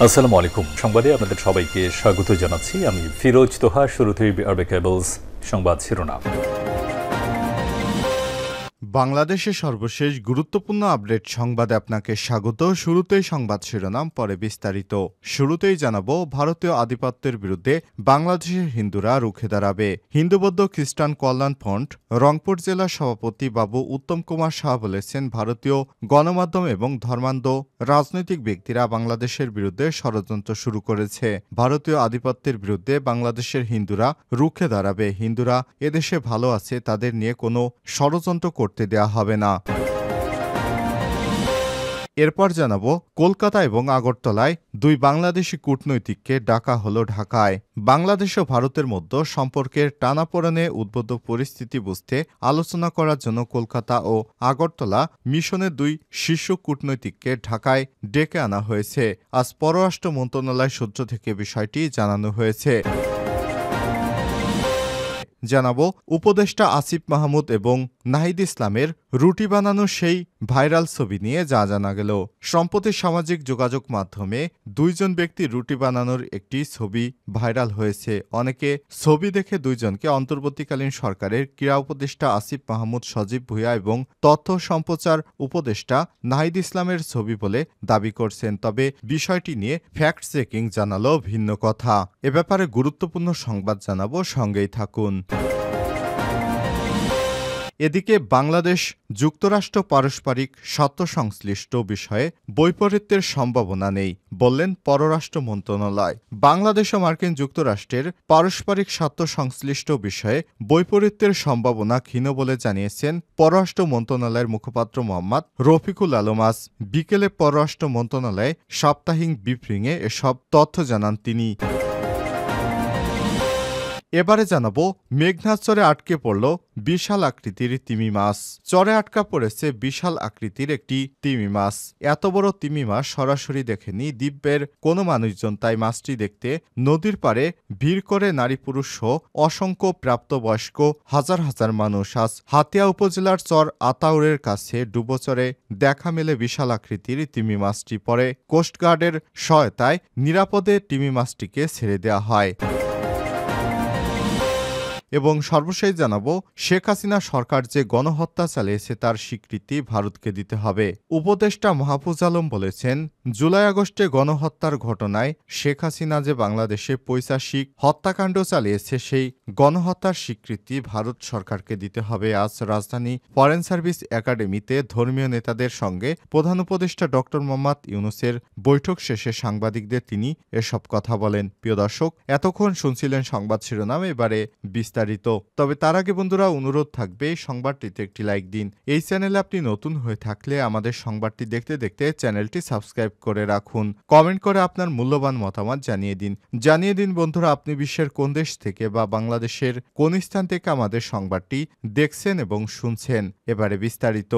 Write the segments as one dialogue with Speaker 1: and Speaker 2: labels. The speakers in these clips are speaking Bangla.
Speaker 1: আসসালামু আলাইকুম। সংবাদে আপনাদের সবাইকে স্বাগত জানাচ্ছি। আমি ফিরোজ তোহা। শুরুতেই আরবে কেবলস সংবাদ শিরোনাম।
Speaker 2: বাংলাদেশের সর্বশেষ গুরুত্বপূর্ণ আপডেট সংবাদে আপনাকে স্বাগত। শুরুতেই সংবাদ শিরোনাম, পরে বিস্তারিত। শুরুতেই জানাবো, ভারতীয় আধিপত্যের বিরুদ্ধে বাংলাদেশের হিন্দুরা রুখে দাঁড়াবে। হিন্দু বৌদ্ধ খ্রিস্টান কল্যাণ ফ্রন্ট রংপুর জেলার সভাপতি বাবু উত্তম কুমার শাহ বলেছেন, ভারতীয় গণমাধ্যম এবং ধর্মান্ধ রাজনৈতিক ব্যক্তিরা বাংলাদেশের বিরুদ্ধে ষড়যন্ত্র শুরু করেছে। ভারতীয় আধিপত্যের বিরুদ্ধে বাংলাদেশের হিন্দুরা রুখে দাঁড়াবে। হিন্দুরা এদেশে ভালো আছে, তাদের নিয়ে কোনো ষড়যন্ত্র করতে দেয়া হবে না। এরপর জানাবো, কলকাতা এবং আগরতলায় দুই বাংলাদেশি কূটনৈতিককে ডাকা হলো ঢাকায়। বাংলাদেশ ও ভারতের মধ্যে সম্পর্কের টানাপোড়েনে উদ্বুদ্ধ পরিস্থিতি বুঝতে আলোচনা করার জন্য কলকাতা ও আগরতলা মিশনের দুই শীর্ষ কূটনৈতিককে ঢাকায় ডেকে আনা হয়েছে। আজ পররাষ্ট্র মন্ত্রণালয় সূত্র থেকে বিষয়টি জানানো হয়েছে। জানাবো, উপদেষ্টা আসিফ মাহমুদ এবং নাহিদ ইসলামের রুটি বানানোর সেই ভাইরাল ছবি নিয়ে যা জানা গেল। সম্প্রতি সামাজিক যোগাযোগ মাধ্যমে দুইজন ব্যক্তি রুটি বানানোর একটি ছবি ভাইরাল হয়েছে। অনেকে ছবি দেখে দুইজনকে অন্তর্বর্তীকালীন সরকারের ক্রীড়া উপদেষ্টা আসিফ মাহমুদ সজীব ভুঁইয়া এবং তথ্য সম্প্রচার উপদেষ্টা নাহিদ ইসলামের ছবি বলে দাবি করছেন। তবে বিষয়টি নিয়ে ফ্যাক্ট চেকিং জানালো ভিন্ন কথা। এ ব্যাপারে গুরুত্বপূর্ণ সংবাদ জানাবো, সঙ্গেই থাকুন। এদিকে বাংলাদেশ যুক্তরাষ্ট্র পারস্পরিক স্বার্থ সংশ্লিষ্ট বিষয়ে বৈপরীত্যের সম্ভাবনা নেই বললেন পররাষ্ট্র মন্ত্রণালয়। বাংলাদেশ ও মার্কিন যুক্তরাষ্ট্রের পারস্পরিক স্বার্থ সংশ্লিষ্ট বিষয়ে বৈপরীত্যের সম্ভাবনা ক্ষীণ বলে জানিয়েছেন পররাষ্ট্র মন্ত্রণালয়ের মুখপাত্র মোহাম্মদ রফিকুল আলম। আজ বিকেলে পররাষ্ট্র মন্ত্রণালয়ে সাপ্তাহিক ব্রিফিংয়ে এসব তথ্য জানান তিনি। এবারে জানাবো, মেঘনার চরে আটকে পড়ল বিশাল আকৃতির তিমি মাছ। চরে আটকা পড়েছে বিশাল আকৃতির একটি তিমি মাছ। এত বড় তিমি মাছ সরাসরি দেখেনি দ্বীপের কোনো মানুষজন, তাই মাছটি দেখতে নদীর পাড়ে ভিড় করে নারী পুরুষ সহ অসংখ্য প্রাপ্তবয়স্ক হাজার হাজার মানুষ। আজ হাতিয়া উপজেলার চর আতাউরের কাছে ডুবোচরে দেখা মেলে বিশাল আকৃতির তিমি মাছটি। পরে কোস্টগার্ডের সহায়তায় নিরাপদে তিমি মাছটিকে ছেড়ে দেওয়া হয়। এবং সর্বশেষ জানাবো, শেখ হাসিনা সরকার যে গণহত্যা চালিয়েছে তার স্বীকৃতি ভারতকে দিতে হবে। উপদেষ্টা মাহফুজ আলম বলেছেন, জুলাই আগস্টে গণহত্যার ঘটনায় শেখ হাসিনা যে বাংলাদেশে পৈশাচিক হত্যাকাণ্ড চালিয়েছে সেই গণহত্যার স্বীকৃতি ভারত সরকারকে দিতে হবে। আজ রাজধানী ফরেন সার্ভিস একাডেমিতে ধর্মীয় নেতাদের সঙ্গে প্রধান উপদেষ্টা ড মোহাম্মদ ইউনূসের বৈঠক শেষে সাংবাদিকদের তিনি এসব কথা বলেন। প্রিয় দর্শক, এতক্ষণ শুনছিলেন সংবাদ শিরোনাম, এবারে বিস্তারিত। তবে তার আগে বন্ধুরা, অনুরোধ থাকবে সংবাদটিতে একটি লাইক দিন। এই চ্যানেলে আপনি নতুন হয়ে থাকলে আমাদের সংবাদটি দেখতে দেখতে চ্যানেলটি সাবস্ক্রাইব করে রাখুন। কমেন্ট করে আপনার মূল্যবান মতামত জানিয়ে দিন বন্ধুরা, আপনি বিশ্বের কোন দেশ থেকে বা বাংলাদেশের কোন স্থান থেকে আমাদের সংবাদটি দেখছেন এবং শুনছেন। এবারে বিস্তারিত।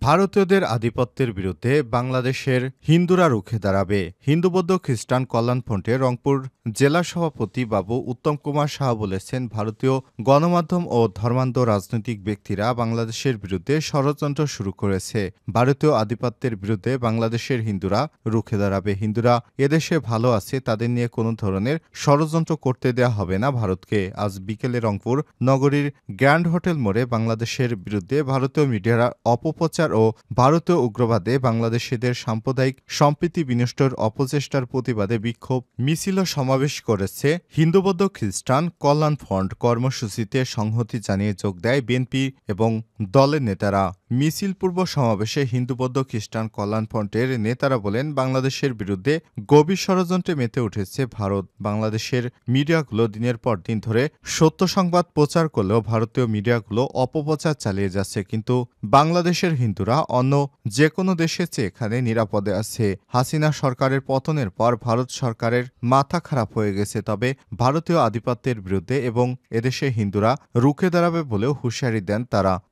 Speaker 2: ভারতীয়দের আধিপত্যের বিরুদ্ধে বাংলাদেশের হিন্দুরা রুখে দাঁড়াবে। হিন্দু বৌদ্ধ খ্রিস্টান কল্যাণ ফ্রন্টের রংপুর জেলা সভাপতি বাবু উত্তম কুমার শাহ বলেছেন, ভারতীয় গণমাধ্যম ও ধর্মান্ধ রাজনৈতিক ব্যক্তিরা বাংলাদেশের বিরুদ্ধে ষড়যন্ত্র শুরু করেছে। ভারতীয় আধিপত্যের বিরুদ্ধে বাংলাদেশের হিন্দুরা রুখে দাঁড়াবে। হিন্দুরা এদেশে ভালো আছে, তাদের নিয়ে কোনো ধরনের ষড়যন্ত্র করতে দেয়া হবে না ভারতকে। আজ বিকেলে রংপুর নগরীর গ্র্যান্ড হোটেল মোড়ে বাংলাদেশের বিরুদ্ধে ভারতীয় মিডিয়ার অপপ্রচার ও ভারতীয় উগ্রবাদে বাংলাদেশিদের সাম্প্রদায়িক সম্প্রীতি বিনষ্টর অপচেষ্টার প্রতিবাদে বিক্ষোভ মিছিল ও সমাবেশ করেছে হিন্দু বৌদ্ধ খ্রিস্টান কল্যাণ ফ্রন্ট। কর্মসূচিতে সংহতি জানিয়ে যোগ দেয় বিএনপি এবং দলের নেতারা। মিছিল পূর্ব সমাবেশে হিন্দু বৌদ্ধ খ্রিস্টান কল্যাণ ফ্রন্টের নেতারা বলেন, বাংলাদেশের বিরুদ্ধে গভীর ষড়যন্ত্রে মেতে উঠেছে ভারত। বাংলাদেশের মিডিয়াগুলো দিনের পর দিন ধরে সত্য সংবাদ প্রচার করলেও ভারতীয় মিডিয়াগুলো অপপ্রচার চালিয়ে যাচ্ছে। কিন্তু বাংলাদেশের হিন্দুরা অন্য যে কোনো দেশের চেয়ে এখানে নিরাপদে আছে। হাসিনা সরকারের পতনের পর ভারত সরকারের মাথা খারাপ হয়ে গেছে। তবে ভারতীয় আধিপত্যের বিরুদ্ধে এবং এদেশে হিন্দুরা রুখে দাঁড়াবে বলেও হুঁশিয়ারি দেন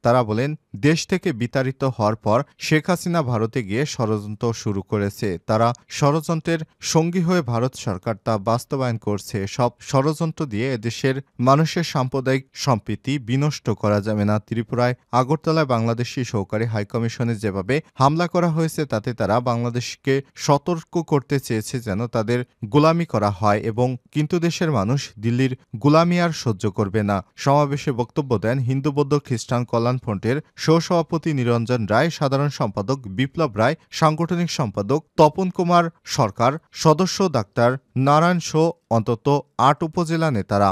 Speaker 2: তারা বলেন, দেশ থেকে থেকে বিতাড়িত হওয়ার পর শেখ হাসিনা ভারতে গিয়ে ষড়যন্ত্র শুরু করেছে। তারা ষড়যন্ত্রের সঙ্গী হয়ে ভারত সরকার তা বাস্তবায়ন করছে। সব ষড়যন্ত্র দিয়ে এদেশের মানুষের সাম্প্রদায়িক সম্প্রীতি বিনষ্ট করা যাবে না। ত্রিপুরায় আগরতলায় বাংলাদেশি সহকারী হাইকমিশনে যেভাবে হামলা করা হয়েছে তাতে তারা বাংলাদেশকে সতর্ক করতে চেয়েছে যেন তাদের গোলামি করা হয় এবং কিন্তু দেশের মানুষ দিল্লির গোলামি আর সহ্য করবে না। সমাবেশে বক্তব্য দেন হিন্দু বৌদ্ধ খ্রিস্টান কল্যাণ ফ্রন্টের সহসভাপতি নিরঞ্জন রায়, সাধারণ সম্পাদক বিপ্লব রায়, সাংগঠনিক সম্পাদক তপন কুমার সরকার, সদস্য ডাক্তার নারায়ণ শো, অন্তত ৮ উপজেলা নেতারা।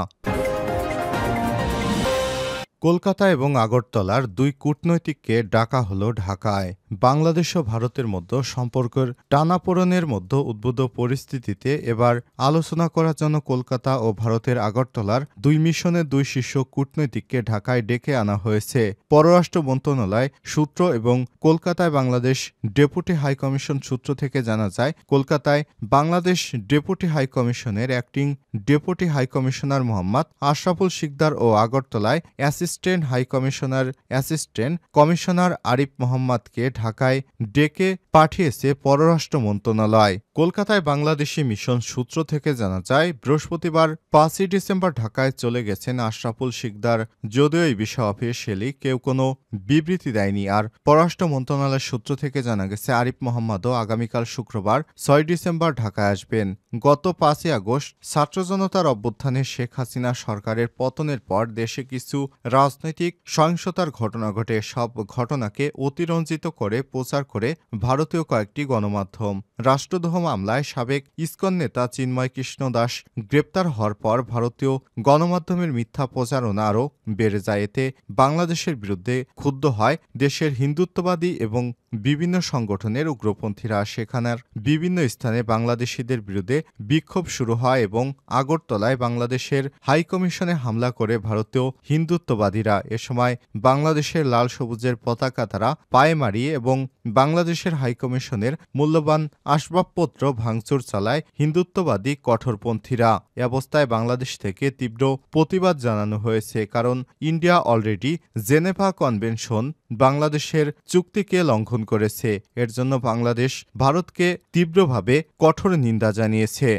Speaker 2: কলকাতা এবং আগরতলার ২ কূটনৈতিককে ডাকা হলো ঢাকায়। বাংলাদেশ ও ভারতের মধ্যে সম্পর্কের টানাপোড়েনের মধ্যে উদ্ভূত পরিস্থিতিতে এবার আলোচনা করার জন্য কলকাতা ও ভারতের আগরতলার ২ মিশনের ২ শীর্ষ কূটনৈতিককে ঢাকায় ডেকে আনা হয়েছে। পররাষ্ট্র মন্ত্রণালয় সূত্র এবং কলকাতায় বাংলাদেশ ডেপুটি হাইকমিশন সূত্র থেকে জানা যায়, কলকাতায় বাংলাদেশ ডেপুটি হাইকমিশনের acting deputy high commissioner Mohammad Ashraful Sikder ও আগরতলায় assistant high commissioner assistant commissioner Arif মোহাম্মদকে ঢাকায় ডেকে পাঠিয়েছে পররাষ্ট্র মন্ত্রণালয়। কলকাতায় বাংলাদেশি মিশন সূত্র থেকে জানা যায়, বৃহস্পতিবার ৫ই ডিসেম্বর ঢাকায় চলে গেছেন আশরাফুল শিকদার। যদিও এই বিষয়ে অফিসিয়ালি কেউ কোনো বিবৃতি দেয়নি। আর পররাষ্ট্র মন্ত্রণালয়ের সূত্র থেকে জানা গেছে, আরিফ মোহাম্মদও আগামীকাল শুক্রবার ৬ ডিসেম্বর ঢাকায় আসবেন। গত ৫ই আগস্ট ছাত্র জনতার অভ্যুত্থানে শেখ হাসিনা সরকারের পতনের পর দেশে কিছু রাজনৈতিক সহিংসতার ঘটনা ঘটে। সব ঘটনাকে অতিরঞ্জিত করে প্রচার করে ভারতীয় কয়েকটি গণমাধ্যম। রাষ্ট্রদ্রোহ মামলায় সাবেক ইসকন নেতা চিন্ময় কৃষ্ণ দাস গ্রেপ্তার হওয়ার পর ভারতীয় গণমাধ্যমের মিথ্যা প্রচারণা আরও বেড়ে যায়। এতে বাংলাদেশের বিরুদ্ধে ক্ষুব্ধ হয় দেশের হিন্দুত্ববাদী এবং বিভিন্ন সংগঠনের উগ্রপন্থীরা। সেখানের বিভিন্ন স্থানে বাংলাদেশিদের বিরুদ্ধে বিক্ষোভ শুরু হয় এবং আগরতলায় বাংলাদেশের হাইকমিশনে হামলা করে ভারতীয় হিন্দুত্ববাদীরা। এ সময় বাংলাদেশের লাল সবুজের পতাকা তারা পায়ে মারিয়ে এবং বাংলাদেশের হাইকমিশনের মূল্যবান আসবাবপত্র ভাঙচুর চালায় হিন্দুত্ববাদী কঠোরপন্থীরা। এ অবস্থায় বাংলাদেশ থেকে তীব্র প্রতিবাদ জানানো হয়েছে, কারণ ইন্ডিয়া অলরেডি জেনেভা কনভেনশন বাংলাদেশের চুক্তিকে লঙ্ঘন করেছে। এর জন্য বাংলাদেশ ভারতকে তীব্রভাবে কঠোর নিন্দা জানিয়েছে।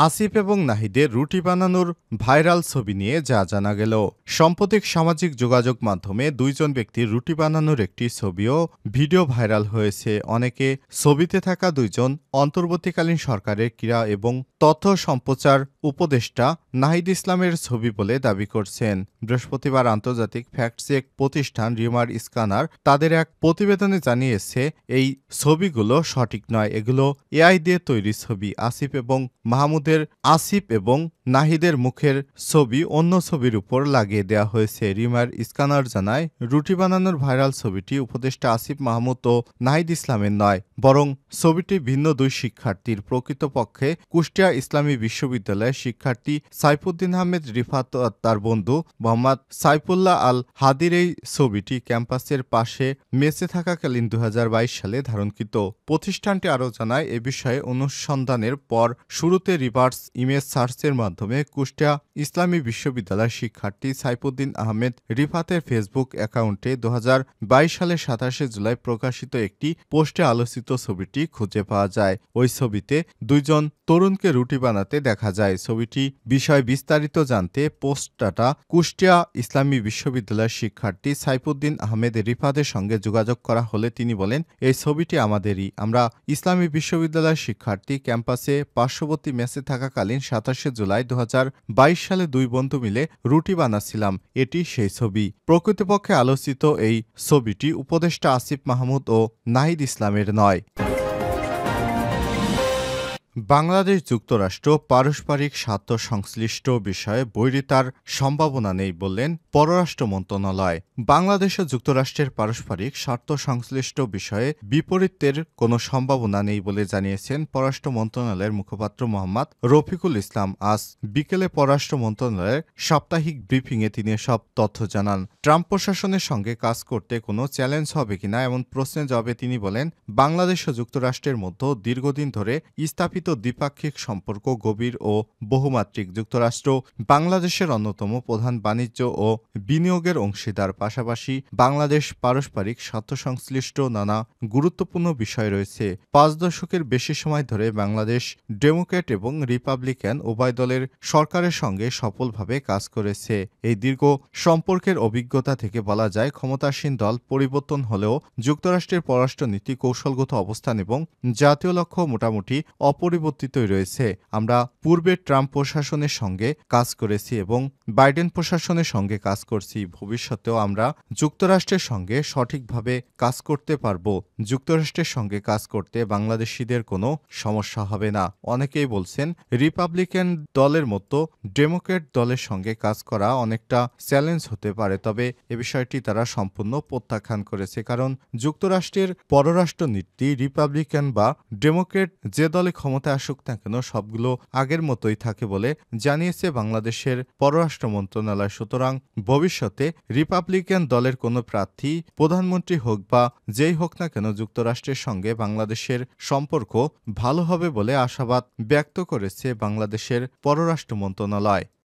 Speaker 2: আসিফ এবং নাহিদের রুটি বানানোর ভাইরাল ছবি নিয়ে যা জানা গেল। সাম্প্রতিক সামাজিক যোগাযোগ মাধ্যমে ২ জন ব্যক্তির রুটি বানানোর একটি ছবিও ভিডিও ভাইরাল হয়েছে। অনেকে ছবিতে থাকা ২ জন অন্তর্বর্তীকালীন সরকারের ক্রীড়া এবং তথ্য সম্প্রচার উপদেষ্টা নাহিদ ইসলামের ছবি বলে দাবি করছেন। বৃহস্পতিবার আন্তর্জাতিক ফ্যাক্ট চেক প্রতিষ্ঠান রিমার স্ক্যানার তাদের এক প্রতিবেদনে জানিয়েছে, এই ছবিগুলো সঠিক নয়, এগুলো এআই দিয়ে তৈরি ছবি। আসিফ এবং নাহিদের মুখের ছবি অন্য ছবির উপর লাগিয়ে দেওয়া হয়েছে। রিমার স্ক্যানার জানায়, রুটি বানানোর ভাইরাল ছবিটি উপদেষ্টা আসিফ মাহমুদ ও নাহিদ ইসলামের নয়, বরং ছবিটি ভিন্ন ২ শিক্ষার্থীর। প্রকৃতপক্ষে কুষ্টিয়া ইসলামী বিশ্ববিদ্যালয়ের শিক্ষার্থী সাইফুদ্দিন আহমেদ রিফাত তার বন্ধু মোহাম্মদ সাইফুল্লাহ আল হাদির এই ছবিটি ক্যাম্পাসের পাশে মেসে থাকাকালীন ২০২২ সালে ধারণকৃত। প্রতিষ্ঠানটি আরও জানায়, এ বিষয়ে অনুসন্ধানের পর শুরুতে রিভার্স ইমেজ সার্চের মাধ্যমে কুষ্টিয়া ইসলামী বিশ্ববিদ্যালয়ের শিক্ষার্থী সাইফুদ্দিন আহমেদ রিফাতের ফেসবুক অ্যাকাউন্টে ২০২২ সালের ২৭শে জুলাই প্রকাশিত একটি পোস্টে আলোচিত ছবিটি খুঁজে পাওয়া যায়। ওই ছবিতে ২ জন তরুণকে রুটি বানাতে দেখা যায়। ছবিটি বিষয়ে বিস্তারিত জানতে পোস্টটা কুষ্টিয়া ইসলামী বিশ্ববিদ্যালয়ের শিক্ষার্থী সাইফুদ্দিন আহমেদ রিফাতের সঙ্গে যোগাযোগ করা হলে তিনি বলেন, এই ছবিটি আমাদেরই। আমরা ইসলামী বিশ্ববিদ্যালয়ের শিক্ষার্থী ক্যাম্পাসে পার্শ্ববর্তী মেসে থাকাকালীন ২৭শে জুলাই ২০২২ সালে ২ বন্ধু মিলে রুটি বানাচ্ছিলাম। এটি সেই ছবি। প্রকৃতপক্ষে আলোচিত এই ছবিটি উপদেষ্টা আসিফ মাহমুদ ও নাহিদ ইসলামের নয়। বাংলাদেশ যুক্তরাষ্ট্র পারস্পরিক স্বার্থ সংশ্লিষ্ট বিষয়ে বৈরিতার সম্ভাবনা নেই বললেন পররাষ্ট্র মন্ত্রণালয়। বাংলাদেশ ও যুক্তরাষ্ট্রের পারস্পরিক স্বার্থ সংশ্লিষ্ট বিষয়ে বিপরীতের কোনো সম্ভাবনা নেই বলে জানিয়েছেন পররাষ্ট্র মন্ত্রণালয়ের মুখপাত্র মোহাম্মদ রফিকুল ইসলাম। আজ বিকেলে পররাষ্ট্র মন্ত্রণালয়ের সাপ্তাহিক ব্রিফিংয়ে তিনি এসব তথ্য জানান। ট্রাম্প প্রশাসনের সঙ্গে কাজ করতে কোনো চ্যালেঞ্জ হবে কিনা এমন প্রশ্নের জবাবে তিনি বলেন, বাংলাদেশ ও যুক্তরাষ্ট্রের মধ্যে দীর্ঘদিন ধরে স্থাপিত নিহিত দ্বিপাক্ষিক সম্পর্ক গভীর ও বহুমাত্রিক। যুক্তরাষ্ট্র বাংলাদেশের অন্যতম প্রধান বাণিজ্য ও বিনিয়োগের অংশীদার। পাশাপাশি বাংলাদেশ পারস্পরিক স্বার্থসংশ্লিষ্ট নানা গুরুত্বপূর্ণ বিষয় রয়েছে। 5 দশকের বেশি সময় ধরে বাংলাদেশ ডেমোক্র্যাট এবং রিপাবলিকান উভয় দলের সরকারের সঙ্গে সফলভাবে কাজ করেছে। এই দীর্ঘ সম্পর্কের অভিজ্ঞতা থেকে বলা যায়, ক্ষমতাসীন দল পরিবর্তন হলেও যুক্তরাষ্ট্রের পররাষ্ট্রনীতি, কৌশলগত অবস্থান এবং জাতীয় লক্ষ্য মোটামুটি অপরিবর্তিতই রয়েছে। আমরা পূর্বে ট্রাম্প প্রশাসনের সঙ্গে কাজ করেছি এবং বাইডেন প্রশাসনের সঙ্গে কাজ করছি। ভবিষ্যতেও আমরা যুক্তরাষ্ট্রের সঙ্গে সঠিকভাবে কাজ করতে পারব। যুক্তরাষ্ট্রের সঙ্গে কাজ করতে বাংলাদেশিদের কোনো সমস্যা হবে না। অনেকেই বলছেন, রিপাবলিকান দলের মতো ডেমোক্র্যাট দলের সঙ্গে কাজ করা অনেকটা চ্যালেঞ্জ হতে পারে। তবে এ বিষয়টি তারা সম্পূর্ণ প্রত্যাখ্যান করেছে। কারণ যুক্তরাষ্ট্রের পররাষ্ট্রনীতি রিপাবলিকান বা ডেমোক্র্যাট যে দলে ক্ষমতায় আসুক না কেন সবগুলো আগের মতোই থাকে বলে জানিয়েছে বাংলাদেশের পররাষ্ট্র মন্ত্রণালয়। সুতরাং ভবিষ্যতে রিপাবলিকান দলের কোনো প্রার্থী প্রধানমন্ত্রী হোক বা যেই হোক না কেন, যুক্তরাষ্ট্রের সঙ্গে বাংলাদেশের সম্পর্ক ভালো হবে বলে আশাবাদ ব্যক্ত করেছে বাংলাদেশের পররাষ্ট্র মন্ত্রণালয়।